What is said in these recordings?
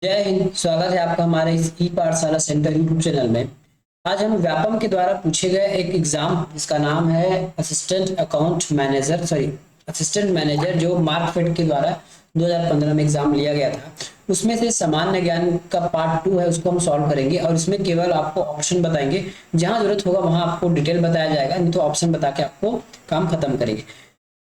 जय हिंद। स्वागत है आपका हमारे इस ई पाठशाला सेंटर यूट्यूब चैनल में। आज हम व्यापम के द्वारा पूछे गए एक एग्जाम जिसका नाम है असिस्टेंट मैनेजर जो मार्कफेड के द्वारा 2015 में एग्जाम लिया गया था, उसमें से सामान्य ज्ञान का पार्ट 2 है, उसको हम सॉल्व करेंगे और इसमें केवल आपको ऑप्शन बताएंगे। जहां जरूरत होगा वहां आपको डिटेल बताया जाएगा, नहीं तो ऑप्शन बता के आपको काम खत्म करेंगे।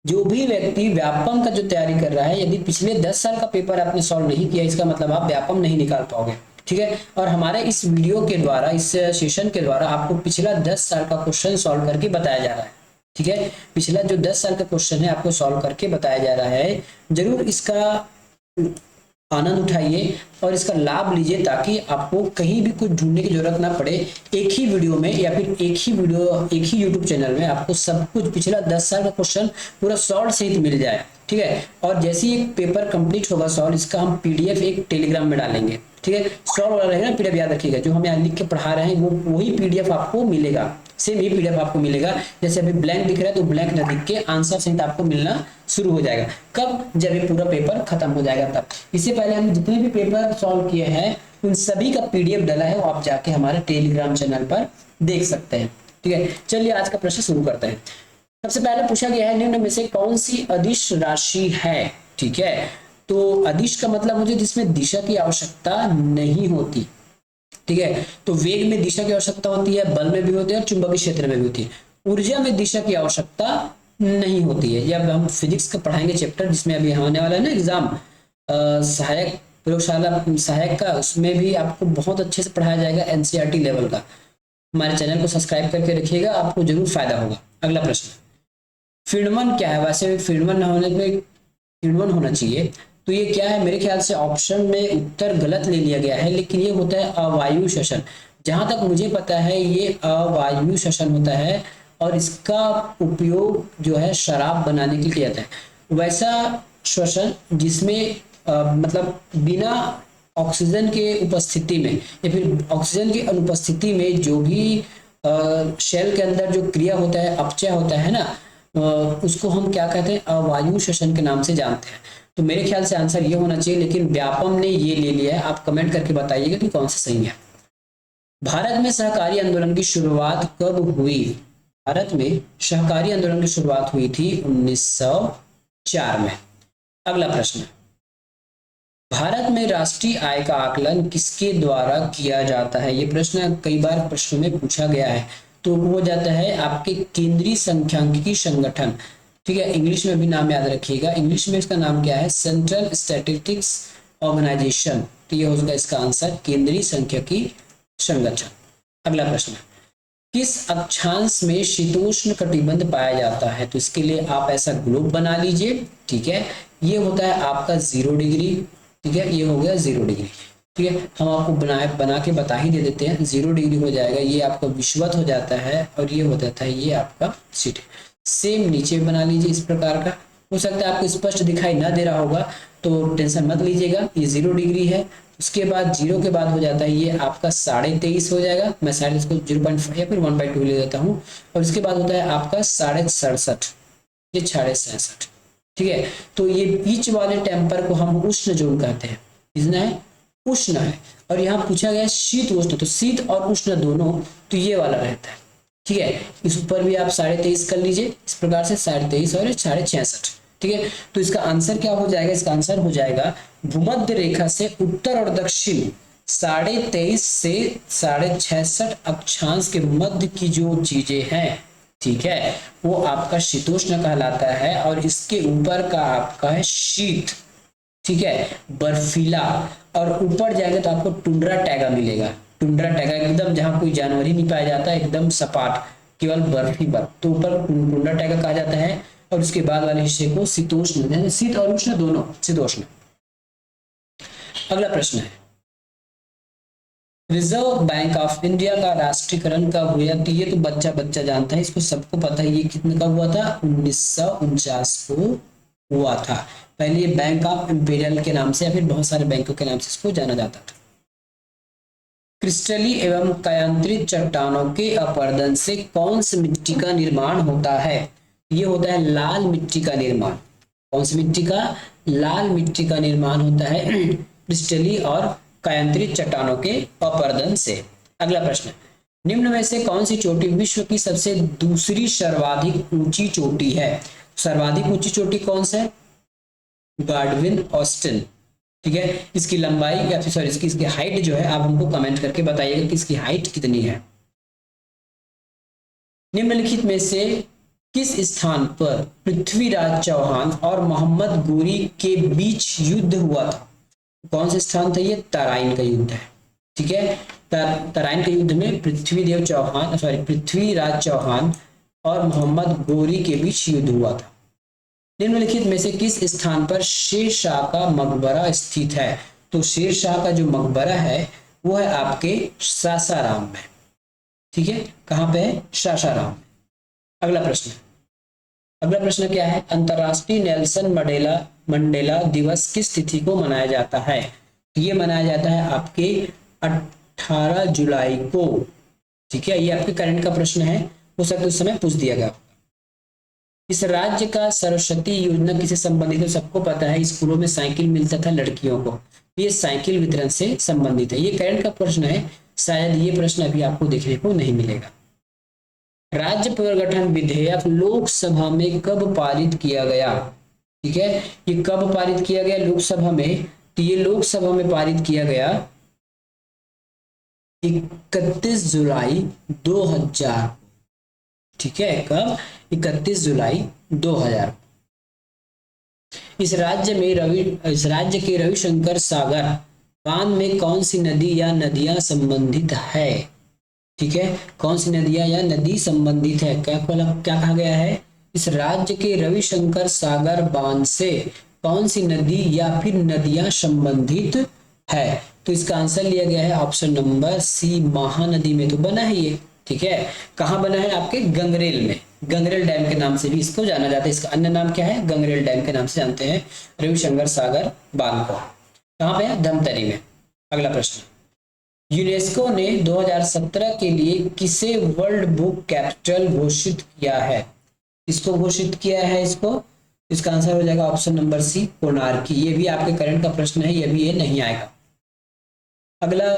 जो भी व्यक्ति व्यापम का जो तैयारी कर रहा है, यदि पिछले 10 साल का पेपर आपने सॉल्व नहीं किया, इसका मतलब आप व्यापम नहीं निकाल पाओगे। ठीक है। और हमारे इस वीडियो के द्वारा, इस सेशन के द्वारा आपको पिछला 10 साल का क्वेश्चन सॉल्व करके बताया जा रहा है। ठीक है। पिछला जो 10 साल का क्वेश्चन है आपको सॉल्व करके बताया जा रहा है। जरूर इसका आनंद उठाइए और इसका लाभ लीजिए, ताकि आपको कहीं भी कुछ ढूंढने की जरूरत ना पड़े। एक ही वीडियो में या फिर एक ही यूट्यूब चैनल में आपको सब कुछ पिछला 10 साल का क्वेश्चन पूरा सॉल्व सहित मिल जाए। ठीक है। और जैसे ही एक पेपर कंप्लीट होगा सॉल्व, इसका हम पीडीएफ एक टेलीग्राम में डालेंगे। ठीक है। सॉल्व वाला रहेगा, पीडीएफ याद रखिएगा। जो हम यहाँ लिख के पढ़ा रहे हैं वो वही पीडीएफ आपको मिलेगा, सेम ही पीडीएफ आपको मिलेगा। जैसे अभी ब्लैंक दिख रहा है तो ब्लैंक न दिख के आंसर सहित आपको मिलना शुरू हो जाएगा। कब? जब ये पूरा पेपर खत्म हो जाएगा तब। इससे पहले हम जितने भी पेपर सॉल्व किए हैं उन सभी का पीडीएफ डाला है, वो आप जाके हमारे टेलीग्राम चैनल पर देख सकते हैं। ठीक है। चलिए आज का प्रश्न शुरू करते हैं। सबसे पहले पूछा गया है, निम्न में से कौन सी अदिश राशि है? ठीक है। तो अदिश का मतलब मुझे जिसमें दिशा की आवश्यकता नहीं होती। ठीक है। तो वेग में दिशा की आवश्यकता होती है, बल में भी होती है और चुंबकीय क्षेत्र में भी होती है। ऊर्जा में दिशा की आवश्यकता नहीं होती है। जब हम फिजिक्स का पढ़ाएंगे चैप्टर, जिसमें अभी आने वाला है ना एग्जाम, सहायक प्रयोगशाला सहायक का, उसमें भी आपको बहुत अच्छे से पढ़ाया जाएगा, एनसीईआरटी लेवल का। हमारे चैनल को सब्सक्राइब करके रखिएगा, आपको जरूर फायदा होगा। अगला प्रश्न, फील्डमन क्या है? वैसे फील्डमन न होने पे फील्डमन होना चाहिए, तो ये क्या है? मेरे ख्याल से ऑप्शन में उत्तर गलत ले लिया गया है, लेकिन ये होता है अवायु श्वसन। जहां तक मुझे पता है ये अवायु श्वसन होता है और इसका उपयोग जो है शराब बनाने के लिए किया जाता है। वैसा श्वसन जिसमें मतलब बिना ऑक्सीजन के उपस्थिति में या फिर ऑक्सीजन की अनुपस्थिति में जो भी शेल के अंदर जो क्रिया होता है, अपचय होता है ना, उसको हम क्या कहते हैं? अवायु श्वसन के नाम से जानते हैं। तो मेरे ख्याल से आंसर ये होना चाहिए, लेकिन व्यापम ने ये ले लिया है। आप कमेंट करके बताइएगा कि कौन सा सही है। भारत में सहकारी आंदोलन की शुरुआत कब हुई? भारत में सहकारी आंदोलन की शुरुआत हुई थी 1904 में। अगला प्रश्न, भारत में राष्ट्रीय आय का आकलन किसके द्वारा किया जाता है? ये प्रश्न कई बार प्रश्नों में पूछा गया है। तो हो जाता है आपके केंद्रीय सांख्यिकी संगठन। ठीक है। इंग्लिश में भी नाम याद रखिएगा। इंग्लिश में इसका नाम क्या है? Central statistics organisation. तो ये होगा इसका आंसर, केंद्रीय सांख्यिकी संगठन। अगला प्रश्न, किस अक्षांश में शीतोष्ण कटिबंध पाया जाता है? तो इसके लिए आप ऐसा ग्लोब बना लीजिए। ठीक है। ये होता है आपका 0 डिग्री। ठीक है। ये हो गया 0 डिग्री। ठीक है। हम आपको बना के बता ही दे देते हैं। 0 डिग्री हो जाएगा, ये आपका विषुवत हो जाता है और ये हो जाता है ये आपका शीट। सेम नीचे बना लीजिए इस प्रकार का। हो सकता है आपको स्पष्ट दिखाई ना दे रहा होगा, तो टेंशन मत लीजिएगा। ये 0 डिग्री है। उसके बाद 0 के बाद हो जाता है ये आपका 23.5 हो जाएगा। मैं 23.5 को 0.5 या फिर 1/2 ले देता हूँ। और इसके बाद होता है आपका 67.5, ये 67.5। ठीक है। तो ये बीच वाले टेम्पर को हम उष्ण जोन कहते हैं। कितना है? उष्ण है। और यहाँ पूछा गया शीत उष्ण, तो शीत और उष्ण दोनों, तो ये वाला रहता है। ठीक है। इस ऊपर भी आप 23.5 कर लीजिए इस प्रकार से, 23.5 और 66.5। ठीक है। तो इसका आंसर क्या हो जाएगा? इसका आंसर हो जाएगा भूमध्य रेखा से उत्तर और दक्षिण 23.5 से 66.5 अक्षांश के मध्य की जो चीजें हैं, ठीक है, वो आपका शीतोष्ण कहलाता है। और इसके ऊपर का आपका है शीत। ठीक है, बर्फीला। और ऊपर जाएंगे तो आपको टुंड्रा टैगा मिलेगा। टुंड्रा टैगा एकदम जहां कोई जानवर ही नहीं पाया जाता, एकदम सपाट, केवल बर्फ ही बर्फ, तो ऊपर टुंड्रा टैगा कहा जाता है। और उसके बाद वाले हिस्से को शीतोष्ण, शीत और उष्ण दोनों, शीतोष्ण। अगला प्रश्न है, रिजर्व बैंक ऑफ इंडिया का राष्ट्रीयकरण कब हुआ? तो ये तो बच्चा बच्चा जानता है, इसको सबको पता है। ये कितने का हुआ था? 1949 को हुआ था। पहले ये बैंक ऑफ इंपीरियल के नाम से या फिर बहुत सारे बैंकों के नाम से इसको जाना जाता था। क्रिस्टलीय एवं कायांतरित चट्टानों के अपर्दन से कौन सी मिट्टी का निर्माण होता है? ये होता है लाल मिट्टी का निर्माण। कौन सी मिट्टी का? लाल मिट्टी का निर्माण होता है क्रिस्टलीय और कायांतरित चट्टानों के अपरदन से। अगला प्रश्न, निम्न में से कौन सी चोटी विश्व की सबसे दूसरी सर्वाधिक ऊंची चोटी है? सर्वाधिक ऊंची चोटी कौन सा है? Godwin Austin. ठीक है, इसकी लंबाई या फिर सॉरी इसकी हाइट जो है आप हमको कमेंट करके बताइएगा कि इसकी हाइट कितनी है। निम्नलिखित में से किस स्थान पर पृथ्वीराज चौहान और मोहम्मद गोरी के बीच युद्ध हुआ था? कौन सा स्थान था ये? तराइन का युद्ध है। ठीक है, तराइन के युद्ध में पृथ्वीराज चौहान और मोहम्मद गोरी के बीच युद्ध हुआ था। निम्नलिखित में से किस स्थान पर शेर शाह का मकबरा स्थित है? तो शेर शाह का जो मकबरा है वो है आपके सासाराम में। ठीक है, कहाँ पे है? सासाराम। अगला प्रश्न क्या है? अंतरराष्ट्रीय नेल्सन मंडेला दिवस किस तिथि को मनाया जाता है? ये मनाया जाता है आपके 18 जुलाई को। ठीक है, ये आपके करंट का प्रश्न है, हो सकता है उस समय पूछ दिया गया। इस राज्य का सरस्वती योजना किसे संबंधित है? सबको पता है, स्कूलों में साइकिल मिलता था लड़कियों को, ये साइकिल वितरण से संबंधित है। ये करंट का प्रश्न है, शायद ये प्रश्न अभी आपको देखने को नहीं मिलेगा। राज्य पुनर्गठन विधेयक लोकसभा में कब पारित किया गया? ठीक है, ये कब पारित किया गया लोकसभा में? तो ये लोकसभा में पारित किया गया 31 जुलाई 2000। ठीक है, कब? 31 जुलाई 2000। इस राज्य के रविशंकर सागर बांध में कौन सी नदी या नदियां संबंधित है? ठीक है, कौन सी नदियां या नदी संबंधित है? क्या कहा गया है? इस राज्य के रविशंकर सागर बांध से कौन सी नदी या फिर नदियां संबंधित है? तो इसका आंसर लिया गया है ऑप्शन नंबर सी, महानदी में तो बना है ये। ठीक है, कहाँ बना है? आपके गंगरेल में, गंगरेल डैम के नाम से भी इसको जाना जाता है। इसका अन्य नाम क्या है? गंगरेल डैम के नाम से जानते हैं रविशंकर सागर बांध को। कहाँ पे है? धमतरी में। अगला प्रश्न, यूनेस्को ने 2017 के लिए किसे वर्ल्ड बुक कैपिटल घोषित किया है? किसको घोषित किया है इसको? इसका आंसर हो जाएगा ऑप्शन नंबर सी, कोणार्की। ये भी आपके करंट का प्रश्न है, ये भी ये नहीं आएगा। अगला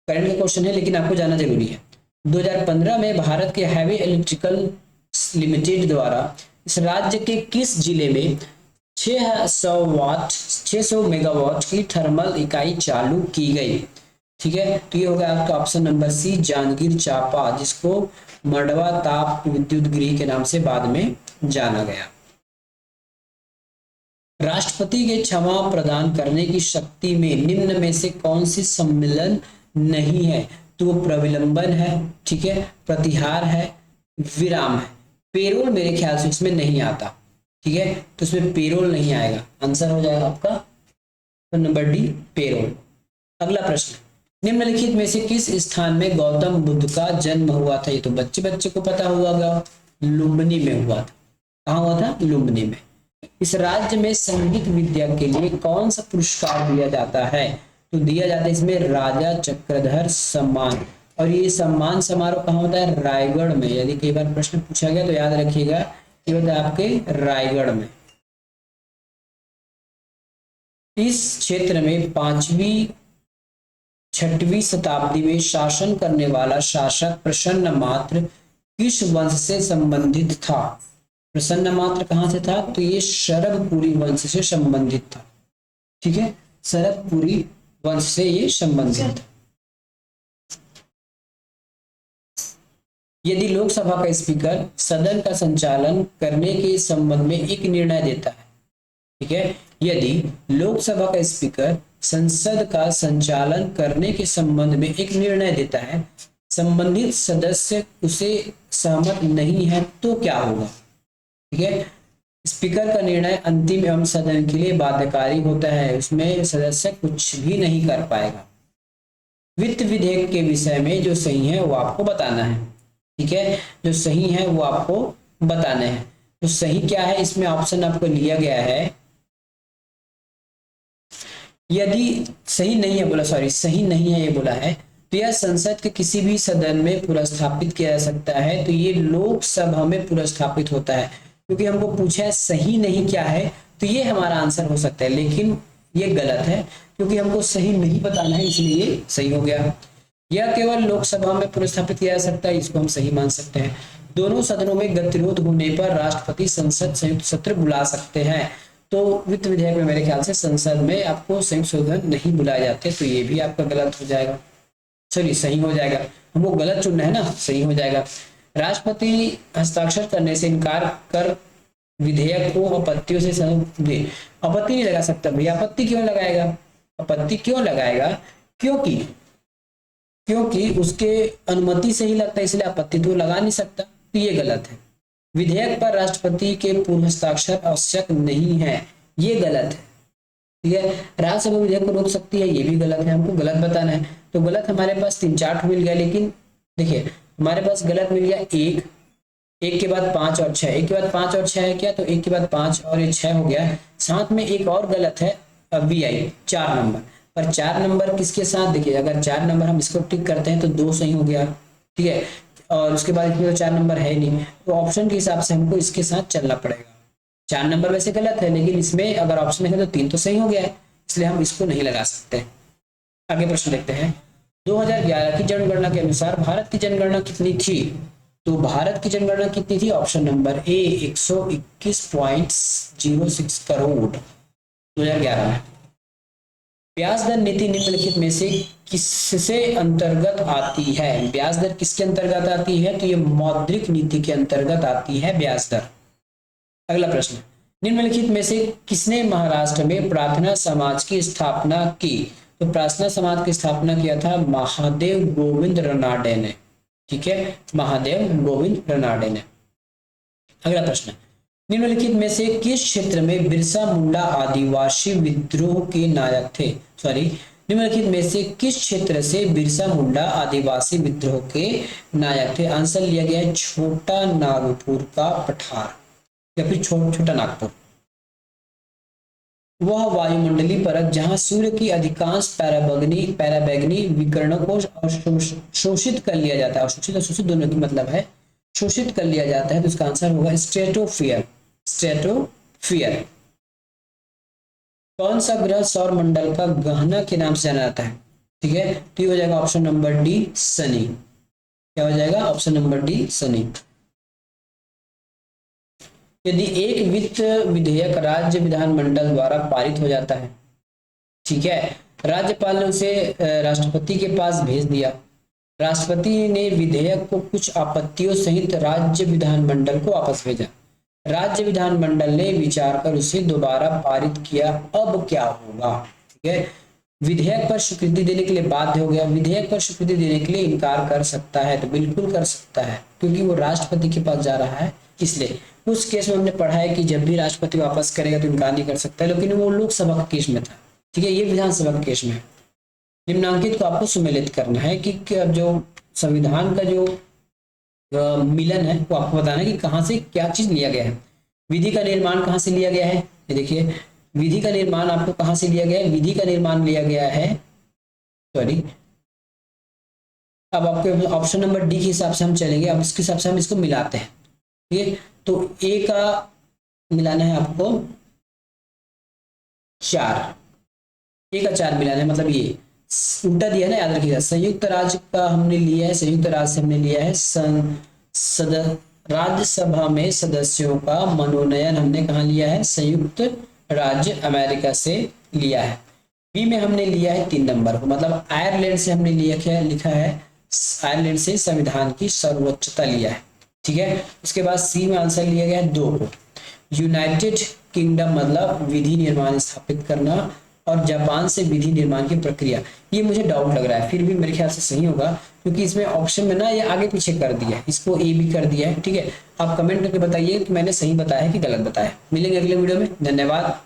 करंट का क्वेश्चन है लेकिन आपको जाना जरूरी है। 2015 में भारत के हैवी इलेक्ट्रिकल लिमिटेड द्वारा इस राज्य के किस जिले में 600 मेगावाट की थर्मल इकाई चालू की गई? ठीक है, तो ये होगा आपका option number C, Janjgir Champa, जिसको मडवा ताप विद्युत गृह के नाम से बाद में जाना गया। राष्ट्रपति के क्षमा प्रदान करने की शक्ति में निम्न में से कौन सी सम्मिलन नहीं है? तो वो प्रविलंबन है, ठीक है, प्रतिहार है, विराम है। पेरोल मेरे ख्याल से इसमें नहीं आता। ठीक है, तो इसमें पेरोल नहीं आएगा। आंसर हो जाएगा आपका नंबर डी, पेरोल। अगला प्रश्न, निम्नलिखित में से किस स्थान में गौतम बुद्ध का जन्म हुआ था? ये तो बच्चे को पता होगा, लुम्बिनी में हुआ था। कहाँ हुआ था? लुम्बिनी में। इस राज्य में संगीत विद्या के लिए कौन सा पुरस्कार दिया जाता है? तो दिया जाता है इसमें राजा चक्रधर सम्मान। और ये सम्मान समारोह कहाँ होता है? रायगढ़ में। यदि कई बार प्रश्न पूछा गया तो याद रखिएगा, ये होता है आपके रायगढ़ में। इस क्षेत्र में 5वीं 6वीं शताब्दी में शासन करने वाला शासक प्रसन्नमात्र किस वंश से संबंधित था? प्रसन्नमात्र कहां से था? तो ये शरभपुरी वंश से संबंधित था। ठीक है, शरभपुरी वंश से ये संबंधित था। यदि लोकसभा का स्पीकर सदन का संचालन करने के संबंध में एक निर्णय देता है, ठीक है, यदि लोकसभा का स्पीकर संसद का संचालन करने के संबंध में एक निर्णय देता है, संबंधित सदस्य उसे सहमत नहीं है, तो क्या होगा? ठीक है, स्पीकर का निर्णय अंतिम एवं सदन के लिए बाध्यकारी होता है, उसमें सदस्य कुछ भी नहीं कर पाएगा। वित्त विधेयक के विषय में जो सही है वो आपको बताना है। ठीक है, जो सही है वो आपको बताना है। तो सही क्या है? इसमें ऑप्शन आपको लिया गया है, यदि सही नहीं है बोला, सॉरी सही नहीं है ये बोला है, तो यह संसद के किसी भी सदन में पुनर्स्थापित किया जा सकता है। तो ये लोकसभा में पुनर्स्थापित होता है, क्योंकि हमको पूछा है सही नहीं क्या है, तो ये हमारा आंसर हो सकता है, लेकिन ये गलत है। क्योंकि हमको सही नहीं बताना है, इसलिए ये सही हो गया। यह केवल लोकसभा में पुनर्स्थापित किया जा सकता है, इसको हम सही मान सकते हैं। दोनों सदनों में गतिरोध होने पर राष्ट्रपति संसद संयुक्त सत्र बुला सकते हैं। तो वित्त विधेयक में मेरे ख्याल से संसद में आपको संयुक्त सदन नहीं बुलाए जाते, तो ये भी आपका गलत हो जाएगा, सॉरी सही हो जाएगा, हमको गलत चुनना है ना, सही हो जाएगा। राष्ट्रपति हस्ताक्षर करने से इनकार कर विधेयक को आपत्तियों से आपत्ति नहीं लगा सकता। भैया आपत्ति क्यों लगाएगा, आपत्ति क्यों लगाएगा, क्योंकि उसके अनुमति से ही लगता है, इसलिए आपत्ति तो लगा नहीं सकता, तो ये गलत है। विधेयक पर राष्ट्रपति के पूर्ण हस्ताक्षर आवश्यक नहीं है, ये गलत है। ठीक है, राज्यसभा विधेयक को रोक सकती है, ये भी गलत है, हमको गलत बताना है। तो गलत हमारे पास 3-4 मिल गया, लेकिन देखिए हमारे पास गलत मिल गया एक के बाद 5 और 6, एक के बाद 5 और 6 है क्या, तो एक के बाद 5 और ये 6 हो गया। साथ में एक और गलत है VI 4 नंबर, पर 4 नंबर किसके साथ, देखिए अगर 4 नंबर हम इसको टिक करते हैं तो 2 सही हो गया, ठीक है, और उसके बाद इसमें तो 4 नंबर है ही नहीं, तो ऑप्शन के हिसाब से हमको इसके साथ चलना पड़ेगा। 4 नंबर वैसे गलत है, लेकिन इसमें अगर ऑप्शन है तो 3 तो सही हो गया है, इसलिए हम इसको नहीं लगा सकते। आगे प्रश्न देखते हैं। 2011 की जनगणना के अनुसार भारत की जनगणना कितनी थी, तो भारत की जनगणना कितनी थी, ऑप्शन नंबर ए 121.06 करोड़ 2011 में। ब्याज दर नीति निम्नलिखित में से किससे अंतर्गत आती है, ब्याज दर किसके अंतर्गत आती है, तो ये मौद्रिक नीति के अंतर्गत आती है ब्याज दर। अगला प्रश्न, निम्नलिखित में से किसने महाराष्ट्र में प्रार्थना समाज की स्थापना की, तो प्रार्थना समाज की स्थापना किया था महादेव गोविंद रनाडे ने, ठीक है, महादेव गोविंद रनाडे ने। अगला प्रश्न, निम्नलिखित में से किस क्षेत्र में बिरसा मुंडा आदिवासी विद्रोह के नायक थे, निम्नलिखित में से किस क्षेत्र से बिरसा मुंडा आदिवासी विद्रोह के नायक थे, आंसर लिया गया है छोटा नागपुर का पठार या फिर छोटा नागपुर। वह वायुमंडलीय परत जहां सूर्य की अधिकांश पराबैंगनी विकिरणों को शोषित कर लिया जाता है, अवशोषित और शोषित दोनों की मतलब है शोषित कर लिया जाता है, तो इसका आंसर होगा स्ट्रेटोस्फीयर। कौन सा ग्रह सौर मंडल का गहना के नाम से जाना जाता है, ठीक है, तो ये हो जाएगा ऑप्शन नंबर डी शनि। क्या हो जाएगा, ऑप्शन नंबर डी शनि। यदि एक वित्त विधेयक राज्य विधानमंडल द्वारा पारित हो जाता है, ठीक है, राज्यपाल ने उसे राष्ट्रपति के पास भेज दिया, राष्ट्रपति ने विधेयक को कुछ आपत्तियों सहित राज्य विधानमंडल को वापस भेजा, राज्य विधानमंडल ने विचार कर उसे दोबारा पारित किया, अब क्या होगा, ठीक है, विधेयक पर स्वीकृति देने के लिए बाध्य हो गया, विधेयक पर स्वीकृति देने के लिए इनकार कर सकता है, तो बिल्कुल कर सकता है, क्योंकि वो राष्ट्रपति के पास जा रहा है, इसलिए उस केस में हमने पढ़ा है कि जब भी राष्ट्रपति वापस करेगा तो इनकार नहीं कर सकता, लेकिन वो लोकसभा के केस में था, ठीक है, ये विधानसभा के केस में। निम्नांकित को आपको सुमेलित करना है कि जो संविधान का जो मिलन है वो आपको बताना है कि कहाँ से क्या चीज लिया गया है। विधि का निर्माण कहाँ से लिया गया है, ये देखिए विधि का निर्माण आपको कहाँ से लिया गया है, विधि का निर्माण लिया गया है, सॉरी अब आपके ऑप्शन नंबर डी के हिसाब से हम चलेंगे, अब इसके हिसाब से हम इसको मिलाते हैं, ठीक है, तो ए का मिलाना है आपको 4, ए का 4 मिलाना है, मतलब ये उल्टा दिया है ना, याद रखिएगा। संयुक्त राज्य का हमने लिया है, संयुक्त राज्य से हमने लिया है राज्यसभा में सदस्यों का मनोनयन हमने कहाँ लिया है, संयुक्त राज्य अमेरिका से लिया है। बी में हमने लिया है 3 नंबर को, मतलब आयरलैंड से हमने लिखा है आयरलैंड से संविधान की सर्वोच्चता लिया है, ठीक है। उसके बाद सी में आंसर लिया गया है 2 को, यूनाइटेड किंगडम मतलब विधि निर्माण स्थापित करना, और जापान से विधि निर्माण की प्रक्रिया। ये मुझे डाउट लग रहा है, फिर भी मेरे ख्याल से सही होगा, क्योंकि इसमें ऑप्शन में ना ये आगे पीछे कर दिया है, इसको ए भी कर दिया है, ठीक है। आप कमेंट करके बताइए कि मैंने सही बताया है कि गलत बताया। मिलेंगे अगले वीडियो में, धन्यवाद।